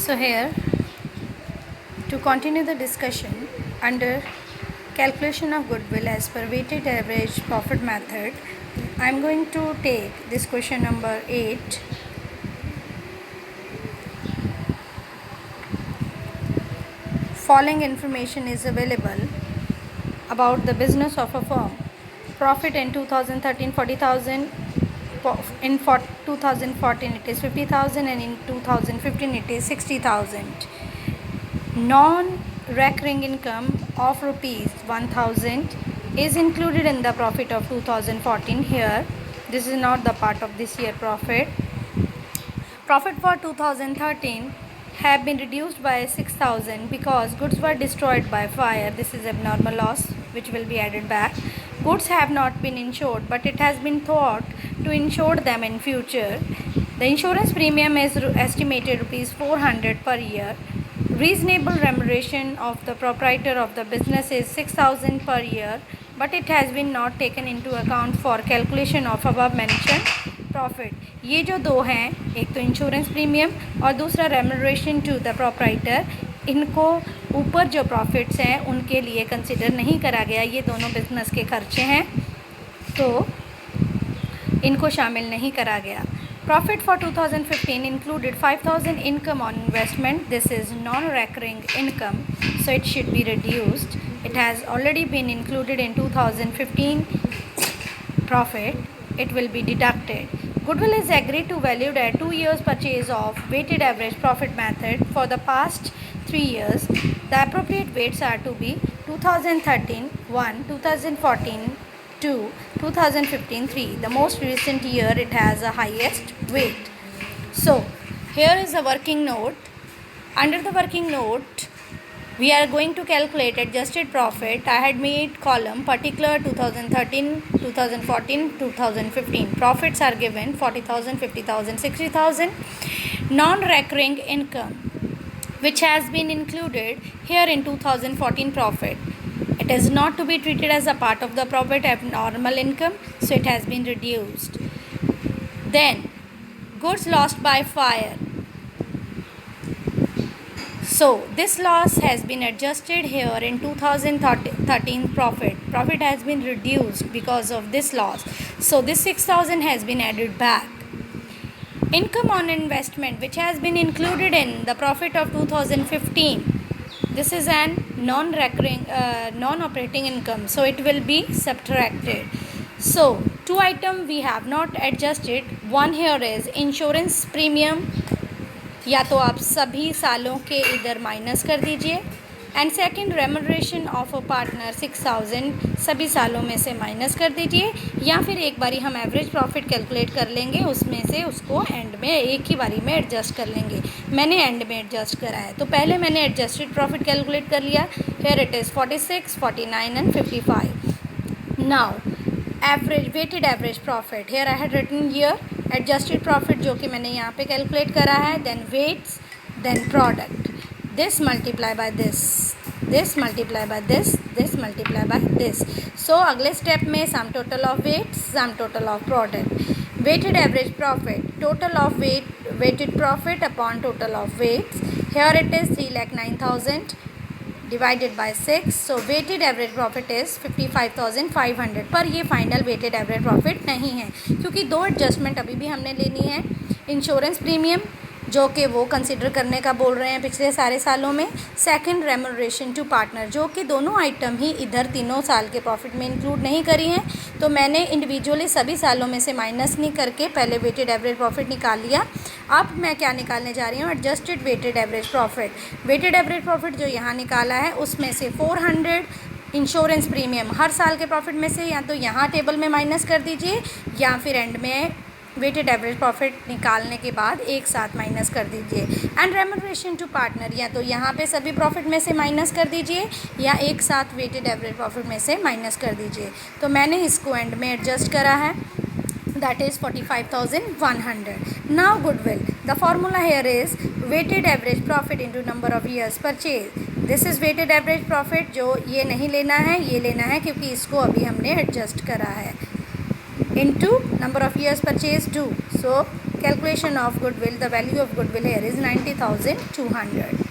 So here, to continue the discussion under calculation of goodwill as per weighted average profit method, I am going to take this question number 8. Following information is available about the business of a firm. Profit in 2013 40,000, in 2014 it is 50,000, and in 2015 it is 60,000. Non-recurring income of rupees 1,000 is included in the profit of 2014. Here, this is not the part of this year profit. Profit for 2013 have been reduced by 6,000 because goods were destroyed by fire. This is abnormal loss which will be added back. Goods have not been insured, but it has been thought to insure them in future. The insurance premium is estimated rupees 400 per year. Reasonable remuneration of the proprietor of the business is 6,000 per year, but it has been not taken into account for calculation of above mentioned profit. ये जो दो हैं, एक तो insurance premium और दूसरा remuneration to the proprietor, इनको ऊपर जो प्रॉफिट्स हैं उनके लिए कंसिडर नहीं करा गया. ये दोनों बिजनेस के खर्चे हैं तो इनको शामिल नहीं करा गया. Profit for 2015 included 5,000 income on investment. This is non-recurring income, so it should be reduced. It has already been included in 2015 profit. It will be deducted. Goodwill is agreed to valued at 2 years purchase of weighted average profit method for the past 3 years. The appropriate weights are to be 2013 1, 2014 2, 2015 3. The most recent year it has a highest weight. So here is a working note. Under the working note, we are going to calculate adjusted profit. I had made column particular 2013, 2014, 2015. Profits are given 40,000, 50,000, 60,000. Non-recurring income which has been included here in 2014 profit. It is not to be treated as a part of the profit abnormal income, so it has been reduced. Then goods lost by fire. So this loss has been adjusted here in 2013 profit. Profit has been reduced because of this loss. So this 6,000 has been added back. Income on investment which has been included in the profit of 2015. This is an non-recurring, non-operating income. So it will be subtracted. So two items we have not adjusted. One here is insurance premium. या तो आप सभी सालों के इधर minus कर दीजिए. And second remuneration of a partner 6,000 सभी सालों में से माइनस कर दीजिए, या फिर एक बारी हम एवरेज प्रॉफिट कैलकुलेट कर लेंगे, उसमें से उसको एंड में एक ही बारी में एडजस्ट कर लेंगे. मैंने एंड में एडजस्ट करा है, तो पहले मैंने एडजस्टेड प्रॉफिट कैलकुलेट कर लिया. Here it is 46, 49 and 55. Now average weighted average profit, here I had written year. Adjusted profit जो कि मैंने यहाँ पे कैलकुलेट करा है. Then weights, then product. This multiply by this, this multiply by this, this multiply by this. So अगले step में sum total of weights, sum total of product. Weighted average profit, total of weighted profit upon total of weights. Here it is 3,09,000 divided by 6. So weighted average profit is 55,500. पर ये final weighted average profit नहीं है, क्योंकि दो adjustment अभी भी हमने लेनी है. इंश्योरेंस प्रीमियम जो कि वो कंसिडर करने का बोल रहे हैं पिछले सारे सालों में. सेकंड रेम्यूनरेशन टू पार्टनर, जो कि दोनों आइटम ही इधर तीनों साल के प्रॉफिट में इंक्लूड नहीं करी हैं, तो मैंने इंडिविजुअली सभी सालों में से माइनस नहीं करके पहले वेटेड एवरेज प्रॉफिट निकाल लिया. अब मैं क्या निकालने जा रही हूँ, adjusted weighted average profit. Weighted average profit जो यहाँ निकाला है उसमें से 400 इंश्योरेंस प्रीमियम हर साल के प्रॉफिट में से या तो यहाँ टेबल में माइनस कर दीजिए, या फिर एंड में वेटेड एवरेज प्रॉफिट निकालने के बाद एक साथ माइनस कर दीजिए. एंड रेम्यूनरेशन टू पार्टनर, या तो यहाँ पे सभी प्रॉफिट में से माइनस कर दीजिए, या एक साथ वेटेड एवरेज प्रॉफिट में से माइनस कर दीजिए. तो मैंने इसको एंड में एडजस्ट करा है. That is 45,100. Now goodwill. The formula here is weighted average profit into number of years purchase. This is weighted average profit. जो ये नहीं लेना है, ये लेना है, क्योंकि इसको अभी हमने एडजस्ट करा है. Into number of years purchase 2. So calculation of goodwill, the value of goodwill here is 90,200.